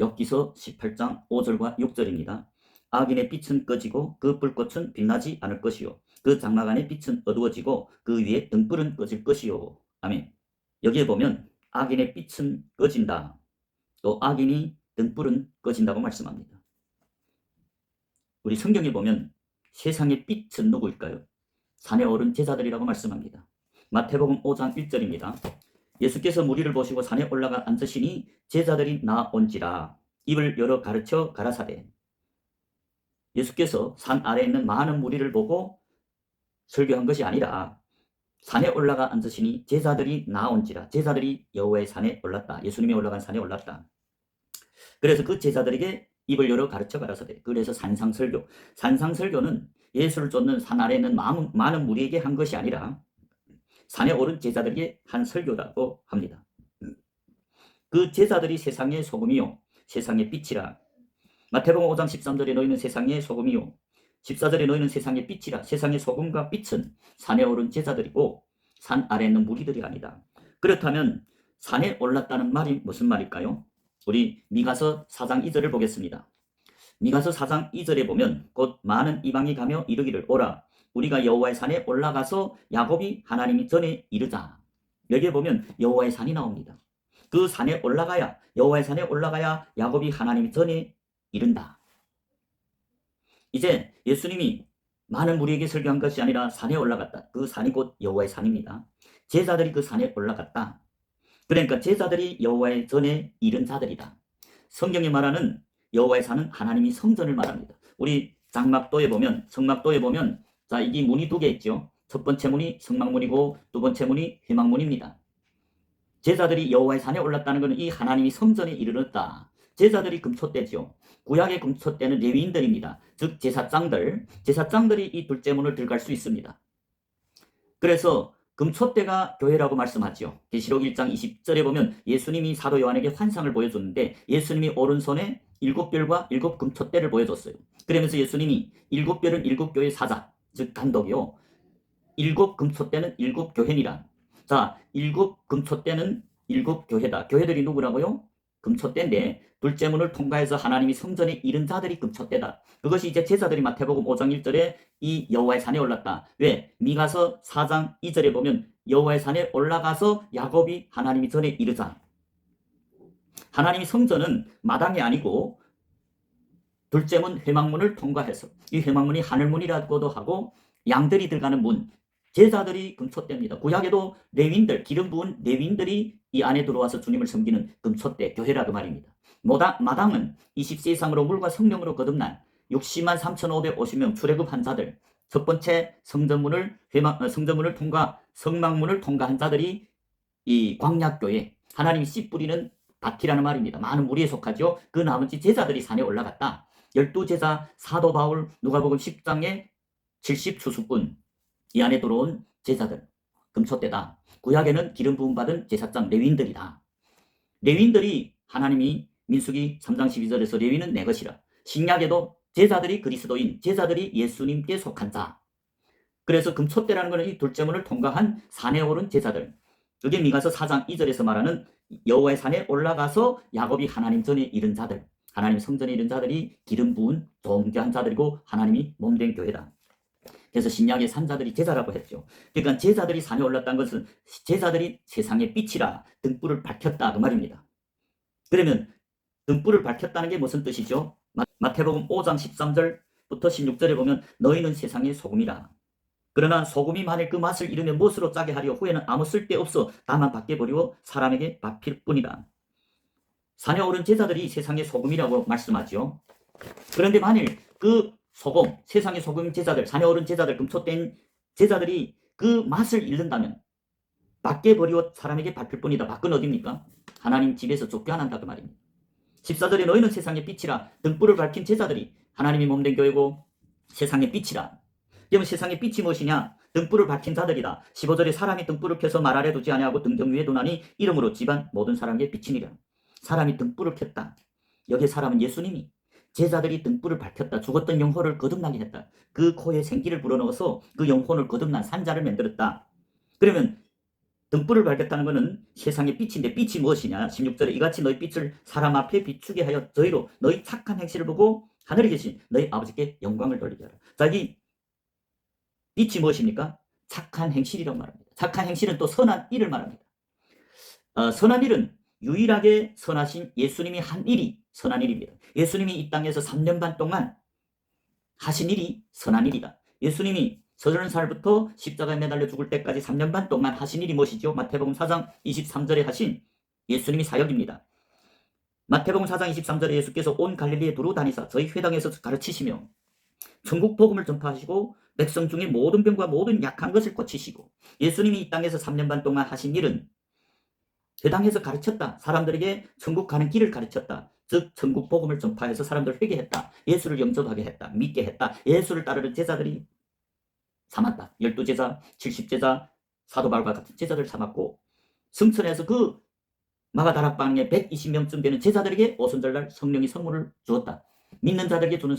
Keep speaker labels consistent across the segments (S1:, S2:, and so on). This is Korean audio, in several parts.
S1: 욥기서 18장 5절과 6절입니다. 악인의 빛은 꺼지고 그 불꽃은 빛나지 않을 것이요 그 장막 안의 빛은 어두워지고 그 위에 등불은 꺼질 것이요. 아멘. 여기에 보면 악인의 빛은 꺼진다. 또 악인이 등불은 꺼진다고 말씀합니다. 우리 성경에 보면 세상의 빛은 누구일까요? 산에 오른 제자들이라고 말씀합니다. 마태복음 5장 1절입니다. 예수께서 무리를 보시고 산에 올라가 앉으시니 제자들이 나온지라 입을 열어 가르쳐 가라사대. 예수께서 산 아래에 있는 많은 무리를 보고 설교한 것이 아니라 산에 올라가 앉으시니 제자들이 나온지라. 제자들이 여호와의 산에 올랐다. 예수님이 올라간 산에 올랐다. 그래서 그 제자들에게 입을 열어 가르쳐 가라사대. 그래서 산상설교. 산상설교는 예수를 쫓는 산 아래에 있는 많은 무리에게 한 것이 아니라 산에 오른 제자들에게 한 설교라고 합니다. 그 제자들이 세상의 소금이요 세상의 빛이라. 마태복음 5장 13절에 너희는 세상의 소금이요 14절에 너희는 세상의 빛이라. 세상의 소금과 빛은 산에 오른 제자들이고 산 아래에 있는 무리들이 아니다. 그렇다면 산에 올랐다는 말이 무슨 말일까요? 우리 미가서 4장 2절을 보겠습니다. 미가서 4장 2절에 보면 곧 많은 이방이 가며 이르기를 오라 우리가 여호와의 산에 올라가서 야곱이 하나님이 전에 이르자. 여기에 보면 여호와의 산이 나옵니다. 그 산에 올라가야 여호와의 산에 올라가야 야곱이 하나님이 전에 이른다. 이제 예수님이 많은 무리에게 설교한 것이 아니라 산에 올라갔다. 그 산이 곧 여호와의 산입니다. 제자들이 그 산에 올라갔다. 그러니까 제자들이 여호와의 전에 이른 자들이다. 성경이 말하는 여호와의 산은 하나님이 성전을 말합니다. 우리 장막도에 보면 성막도에 보면 자 이게 문이 두 개 있죠. 첫 번째 문이 성막문이고 두 번째 문이 회막문입니다. 제자들이 여호와의 산에 올랐다는 것은 이 하나님이 성전에 이르렀다. 제자들이 금초대죠. 구약의 금초대는 레위인들입니다. 즉 제사장들이 이 둘째 문을 들어갈 수 있습니다. 그래서 금초대가 교회라고 말씀하죠. 계시록 1장 20절에 보면 예수님이 사도 요한에게 환상을 보여줬는데 예수님이 오른손에 7별과 7금초대를 보여줬어요. 그러면서 예수님이 7별은 7교회 사자, 즉 단독이요. 7금초대는 7교회니라. 자, 7금초대는 7교회다. 교회들이 누구라고요? 금초대인데 둘째 문을 통과해서 하나님이 성전에 이른 자들이 금초대다. 그것이 이제 제자들이 마태복음 5장 1절에 이 여호와의 산에 올랐다. 왜? 미가서 4장 2절에 보면 여호와의 산에 올라가서 야곱이 하나님이 전에 이르자. 하나님이 성전은 마당이 아니고 둘째 문 회막문을 통과해서 이 회막문이 하늘문이라고도 하고 양들이 들어가는 문, 제자들이 금초대입니다. 구약에도 레위인들, 기름 부은 레위인들이 이 안에 들어와서 주님을 섬기는 금초대, 교회라고 말입니다. 마당은 20세 이상으로 물과 성령으로 거듭난 60만 3,550명 출애굽한 자들, 첫 번째 성전문을 통과, 성막문을 통과한 자들이 이 광약교회, 하나님이 씨 뿌리는 밭이라는 말입니다. 많은 무리에 속하죠. 그 나머지 제자들이 산에 올라갔다. 12제자 사도 바울 누가복음 10장에 70추수꾼 이 안에 들어온 제자들 금초대다. 구약에는 기름 부음 받은 제사장 레위인들이다. 레위인들이 하나님이 민수기 3장 12절에서 레위는 내 것이라. 신약에도 제자들이 그리스도인, 제자들이 예수님께 속한 자. 그래서 금초대라는 것은 이 둘째 문을 통과한 산에 오른 제자들. 그게 미가서 4장 2절에서 말하는 여호와의 산에 올라가서 야곱이 하나님 전에 이른 자들, 하나님 성전에 이른 자들이 기름 부은 존귀한 자들이고 하나님이 몸된 교회다. 그래서 신약의 산자들이 제자라고 했죠. 그러니까 제자들이 산에 올랐다는 것은 제자들이 세상의 빛이라 등불을 밝혔다 그 말입니다. 그러면 등불을 밝혔다는 게 무슨 뜻이죠? 마태복음 5장 13절부터 16절에 보면 너희는 세상의 소금이라. 그러나 소금이 만일 그 맛을 잃으면 무엇으로 짜게 하려 후에는 아무 쓸데없어 다만 밖에 버리고 사람에게 밥힐 뿐이다. 산에 오른 제자들이 세상의 소금이라고 말씀하죠. 그런데 만일 그 소금, 세상의 소금 제자들, 산에 오른 제자들, 금초된 제자들이 그 맛을 잃는다면 밖에 버리고 사람에게 밟힐 뿐이다. 밖은 어디입니까? 하나님 집에서 쫓겨난다 그 말입니다. 14절에 너희는 세상의 빛이라. 등불을 밝힌 제자들이 하나님이 몸된 교회고 세상의 빛이라. 그러면 세상의 빛이 무엇이냐? 등불을 밝힌 자들이다. 15절에 사람이 등불을 켜서 말 아래 두지 아니하고 등등 위에 두나니 이름으로 집안 모든 사람에게 비치니라. 사람이 등불을 켰다. 여기 사람은 예수님이 제자들이 등불을 밝혔다. 죽었던 영혼을 거듭나게 했다. 그 코에 생기를 불어넣어서 그 영혼을 거듭난 산자를 만들었다. 그러면 등불을 밝혔다는 것은 세상의 빛인데 빛이 무엇이냐? 16절에 이같이 너희 빛을 사람 앞에 비추게 하여 저희로 너희 착한 행실을 보고 하늘에 계신 너희 아버지께 영광을 돌리게 하라. 자, 이 빛이 무엇입니까? 착한 행실이라고 말합니다. 착한 행실은 또 선한 일을 말합니다. 선한 일은 유일하게 선하신 예수님이 한 일이 선한 일입니다. 예수님이 이 땅에서 3년 반 동안 하신 일이 선한 일이다. 예수님이 30살부터 십자가에 매달려 죽을 때까지 3년 반 동안 하신 일이 무엇이죠? 마태복음 4장 23절에 하신 예수님이 사역입니다. 마태복음 4장 23절에 예수께서 온 갈릴리에 두루 다니사 저희 회당에서 가르치시며 천국 복음을 전파하시고 백성 중에 모든 병과 모든 약한 것을 고치시고, 예수님이 이 땅에서 3년 반 동안 하신 일은 회당에서 가르쳤다. 사람들에게 천국 가는 길을 가르쳤다. 즉 천국 복음을 전파해서 사람들을 회개했다. 예수를 영접하게 했다. 믿게 했다. 예수를 따르는 제자들이 삼았다. 12제자, 70제자, 사도 바울과 같은 제자들 삼았고, 성천에서 그 마가다락방에 120명쯤 되는 제자들에게 오순절날 성령이 선물을 주었다. 믿는 자들에게 주는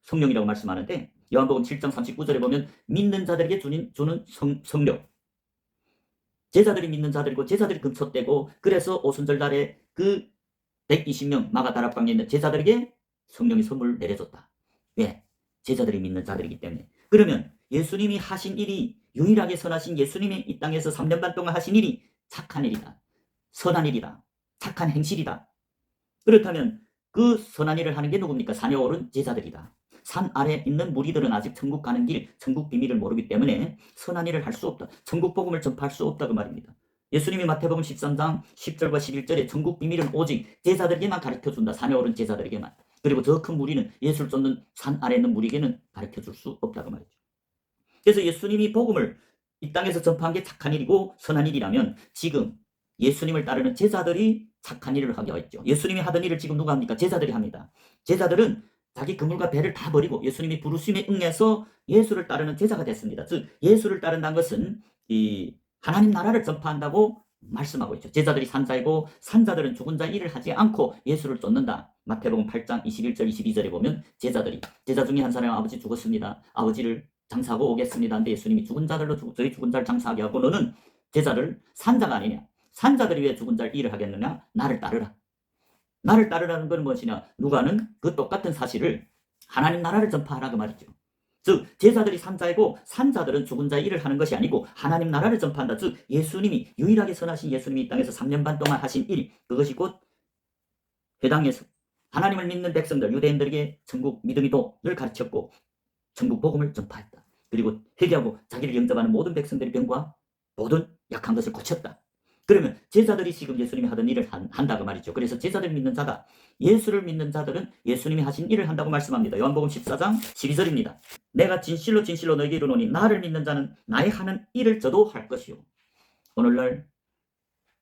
S1: 성령이라고 말씀하는데, 요한복음 7장 39절에 보면 믿는 자들에게 주는 성령, 제자들이 믿는 자들이고 제자들이 금초되고, 그래서 오순절날에 그 120명 마가다락방에 있는 제자들에게 성령이 선물을 내려줬다. 왜? 제자들이 믿는 자들이기 때문에. 그러면 예수님이 하신 일이, 유일하게 선하신 예수님이 이 땅에서 3년 반 동안 하신 일이 착한 일이다. 선한 일이다. 착한 행실이다. 그렇다면 그 선한 일을 하는 게 누굽니까? 산에 오른 제자들이다. 산 아래 있는 무리들은 아직 천국 가는 길, 천국 비밀을 모르기 때문에 선한 일을 할 수 없다. 천국 복음을 전파할 수 없다 그 말입니다. 예수님이 마태복음 13장 10절과 11절에 천국 비밀은 오직 제자들에게만 가르쳐준다. 산에 오른 제자들에게만. 그리고 저 큰 무리는, 예수를 쫓는 산 아래 있는 무리에게는 가르쳐줄 수 없다 그 말이죠. 그래서 예수님이 복음을 이 땅에서 전파한 게 착한 일이고 선한 일이라면, 지금 예수님을 따르는 제자들이 착한 일을 하게 했죠. 예수님이 하던 일을 지금 누가 합니까? 제자들이 합니다. 제자들은 자기 그물과 배를 다 버리고 예수님이 부르심에 응해서 예수를 따르는 제자가 됐습니다. 즉 예수를 따른다는 것은 이 하나님 나라를 전파한다고 말씀하고 있죠. 제자들이 산자이고 산자들은 죽은 자 일을 하지 않고 예수를 쫓는다. 마태복음 8장 21절 22절에 보면 제자 중에 한 사람은 아버지 죽었습니다. 아버지를 장사하고 오겠습니다. 근데 예수님이 죽은 자들로 저희 죽은 자를 장사하게 하고 너는 제자를 산자가 아니냐. 산자들이 왜 죽은 자를 일을 하겠느냐. 나를 따르라. 나를 따르라는 건 무엇이냐. 누가는 그 똑같은 사실을 하나님 나라를 전파하라 그 말이죠. 즉 제자들이 산자이고 산자들은 죽은 자 일을 하는 것이 아니고 하나님 나라를 전파한다. 즉 예수님이, 유일하게 선하신 예수님이 이 땅에서 3년 반 동안 하신 일, 그것이 곧 회당에서 하나님을 믿는 백성들, 유대인들에게 천국 믿음이 도를 가르쳤고 천국 복음을 전파했다. 그리고 회개하고 자기를 영접하는 모든 백성들의 병과 모든 약한 것을 고쳤다. 그러면 제자들이 지금 예수님이 하던 일을 한다고 말이죠. 그래서 제자들 믿는 자다. 예수를 믿는 자들은 예수님이 하신 일을 한다고 말씀합니다. 요한복음 14장 12절입니다. 내가 진실로 진실로 너에게 이르노니 나를 믿는 자는 나의 하는 일을 저도 할 것이요. 오늘날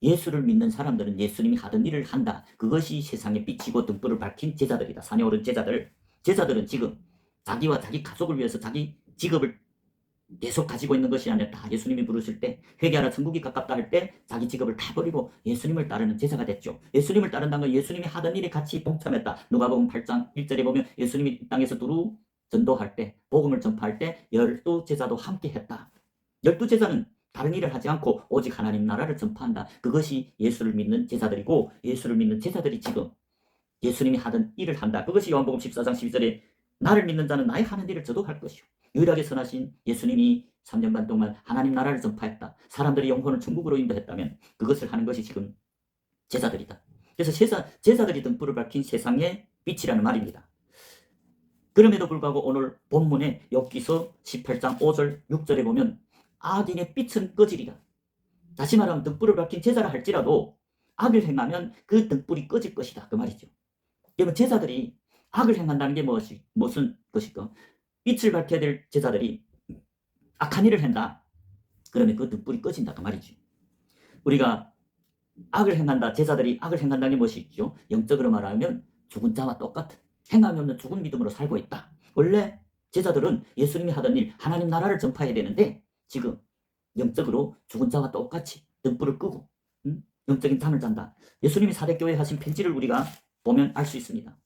S1: 예수를 믿는 사람들은 예수님이 하던 일을 한다. 그것이 세상의 빛이고 등불을 밝힌 제자들이다. 산에 오른 제자들. 제자들은 지금 자기와 자기 가족을 위해서 자기 직업을 계속 가지고 있는 것이 아니라 다 예수님이 부르실 때, 회개하라 천국이 가깝다 할 때 자기 직업을 다 버리고 예수님을 따르는 제자가 됐죠. 예수님을 따른다는 건 예수님이 하던 일에 같이 동참했다. 누가복음 8장 1절에 보면 예수님이 이 땅에서 두루 전도할 때, 복음을 전파할 때 12제자도 함께 했다. 12제자는 다른 일을 하지 않고 오직 하나님 나라를 전파한다. 그것이 예수를 믿는 제자들이고, 예수를 믿는 제자들이 지금 예수님이 하던 일을 한다. 그것이 요한복음 14장 12절에 나를 믿는 자는 나의 하는 일을 저도 할 것이요. 유일하게 선하신 예수님이 3년 반 동안 하나님 나라를 전파했다. 사람들의 영혼을 천국으로 인도했다면 그것을 하는 것이 지금 제자들이다. 그래서 제자들이 등불을 밝힌 세상의 빛이라는 말입니다. 그럼에도 불구하고 오늘 본문에 욥기서 18장 5절 6절에 보면 악인의 빛은 꺼지리라. 다시 말하면 등불을 밝힌 제자라 할지라도 악을 행하면 그 등불이 꺼질 것이다. 그 말이죠. 그러면 제자들이 악을 행한다는 게 무슨 것일까? 빛을 밝혀야 될 제자들이 악한 일을 한다. 그러면 그 등불이 꺼진다. 그 말이지. 우리가 악을 행한다. 제자들이 악을 행한다는 게 무엇이 있죠? 영적으로 말하면 죽은 자와 똑같은, 행함이 없는 죽은 믿음으로 살고 있다. 원래 제자들은 예수님이 하던 일, 하나님 나라를 전파해야 되는데 지금 영적으로 죽은 자와 똑같이 등불을 끄고 영적인 잠을 잔다. 예수님이 사대교회에 하신 편지를 우리가 보면 알 수 있습니다.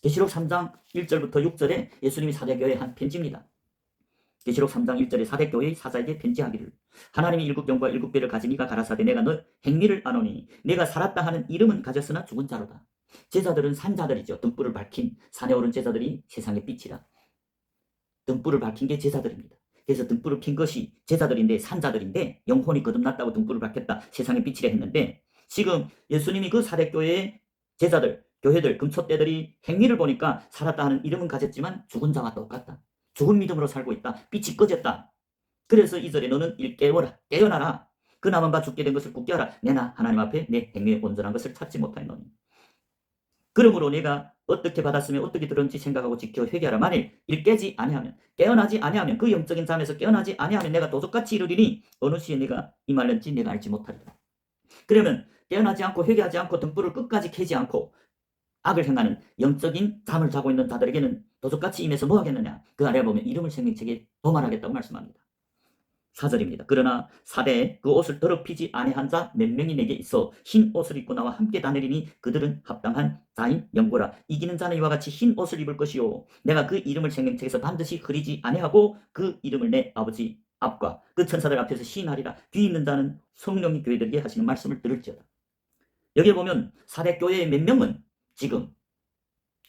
S1: 계시록 3장 1절부터 6절에 예수님이 사대교회에 한 편지입니다. 계시록 3장 1절에 사대교회의 사자에게 편지하기를 하나님이 일국 영과 일국 배를 가진 이가 가라사대 내가 너 행미를 아노니 내가 살았다 하는 이름은 가졌으나 죽은 자로다. 제자들은 산자들이죠. 등불을 밝힌 산에 오른 제자들이 세상의 빛이라. 등불을 밝힌 게 제자들입니다. 그래서 등불을 핀 것이 제자들인데 산자들인데 영혼이 거듭났다고 등불을 밝혔다. 세상의 빛이라 했는데 지금 예수님이 그 사대교회의 제자들, 교회들, 금초대들이 행위를 보니까 살았다 하는 이름은 가졌지만 죽은 자와 똑같다. 죽은 믿음으로 살고 있다. 빛이 꺼졌다. 그래서 이절에 너는 깨어라. 깨어나라. 그 남은 바 죽게 된 것을 굳게 하라. 내나 하나님 앞에 내 행위의 온전한 것을 찾지 못하였노니. 그러므로 내가 어떻게 받았으면 어떻게 들었는지 생각하고 지켜 회개하라. 만일 깨지 아니하면 깨어나지 아니하면 그 영적인 잠에서 깨어나지 아니하면 내가 도둑같이 이르리니 어느 시에 내가 임할는지 내가 알지 못하리라. 그러면 깨어나지 않고 회개하지 않고 등불을 끝까지 켜지 않고 악을 행하는 영적인 잠을 자고 있는 자들에게는 도둑같이 임해서 뭐 하겠느냐. 그 아래에 보면 이름을 생명책에 도말하겠다고 말씀합니다. 4절입니다. 그러나 사대에 그 옷을 더럽히지 아니한 자 몇 명이 내게 있어 흰 옷을 입고 나와 함께 다니리니 그들은 합당한 자인 영고라. 이기는 자는 이와 같이 흰 옷을 입을 것이요 내가 그 이름을 생명책에서 반드시 흐리지 아니하고 그 이름을 내 아버지 앞과 그 천사들 앞에서 시인하리라. 귀 있는 자는 성령이 교회들에게 하시는 말씀을 들을지어다. 여기에 보면 사대교회의 몇 명은 지금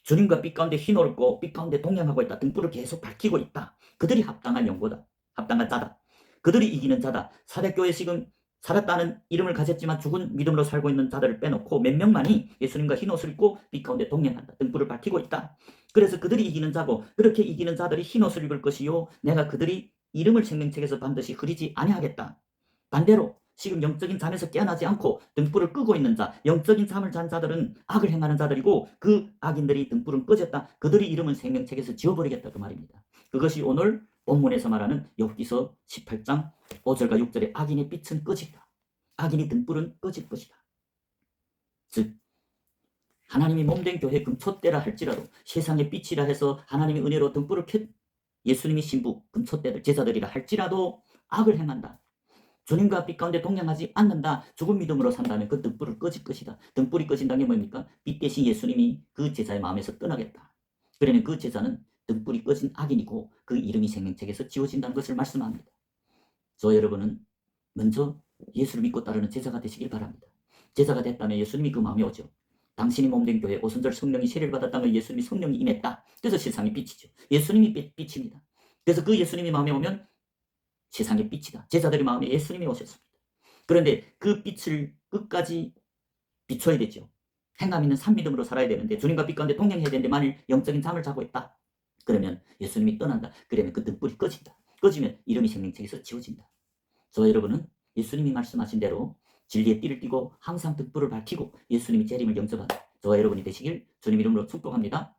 S1: 주님과 빛 가운데 흰 옷을 입고 빛 가운데 동행하고 있다. 등불을 계속 밝히고 있다. 그들이 합당한 영고다. 합당한 자다. 그들이 이기는 자다. 사대교회 지금 살았다는 이름을 가졌지만 죽은 믿음으로 살고 있는 자들을 빼놓고 몇 명만이 예수님과 흰 옷을 입고 빛 가운데 동행한다. 등불을 밝히고 있다. 그래서 그들이 이기는 자고 그렇게 이기는 자들이 흰 옷을 입을 것이요 내가 그들이 이름을 생명책에서 반드시 흐리지 아니하겠다. 반대로 지금 영적인 잠에서 깨어나지 않고 등불을 끄고 있는 자, 영적인 잠을 잔 자들은 악을 행하는 자들이고 그 악인들이 등불은 꺼졌다. 그들이 이름은 생명책에서 지워버리겠다. 그 말입니다. 그것이 오늘 본문에서 말하는 욥기서 18장 5절과 6절의 악인의 빛은 꺼지리라. 악인의 등불은 꺼질 것이다. 즉 하나님이 몸된 교회 금초대라 할지라도 세상의 빛이라 해서 하나님의 은혜로 등불을 켜 예수님이 신부 금초대들 제자들이라 할지라도 악을 행한다. 주님과 빛 가운데 동행하지 않는다. 죽은 믿음으로 산다면 그 등불을 꺼질 것이다. 등불이 꺼진다는 게 뭡니까? 빛 대신 예수님이 그 제자의 마음에서 떠나겠다. 그러면 그 제자는 등불이 꺼진 악인이고 그 이름이 생명책에서 지워진다는 것을 말씀합니다. 저 여러분은 먼저 예수를 믿고 따르는 제자가 되시길 바랍니다. 제자가 됐다면 예수님이 그 마음에 오죠. 당신이 몸된 교회 오순절 성령이 세례를 받았다면 예수님이 성령이 임했다. 그래서 세상이 빛이죠. 예수님이 빛입니다. 그래서 그 예수님이 마음에 오면 세상의 빛이다. 제자들의 마음에 예수님이 오셨습니다. 그런데 그 빛을 끝까지 비춰야 되죠. 행함 있는 산믿음으로 살아야 되는데 주님과 빛 가운데 동행해야 되는데 만일 영적인 잠을 자고 있다. 그러면 예수님이 떠난다. 그러면 그 등불이 꺼진다. 꺼지면 이름이 생명책에서 지워진다. 저와 여러분은 예수님이 말씀하신 대로 진리의 띠를 띠고 항상 등불을 밝히고 예수님이 재림을 영접하는 저와 여러분이 되시길 주님 이름으로 축복합니다.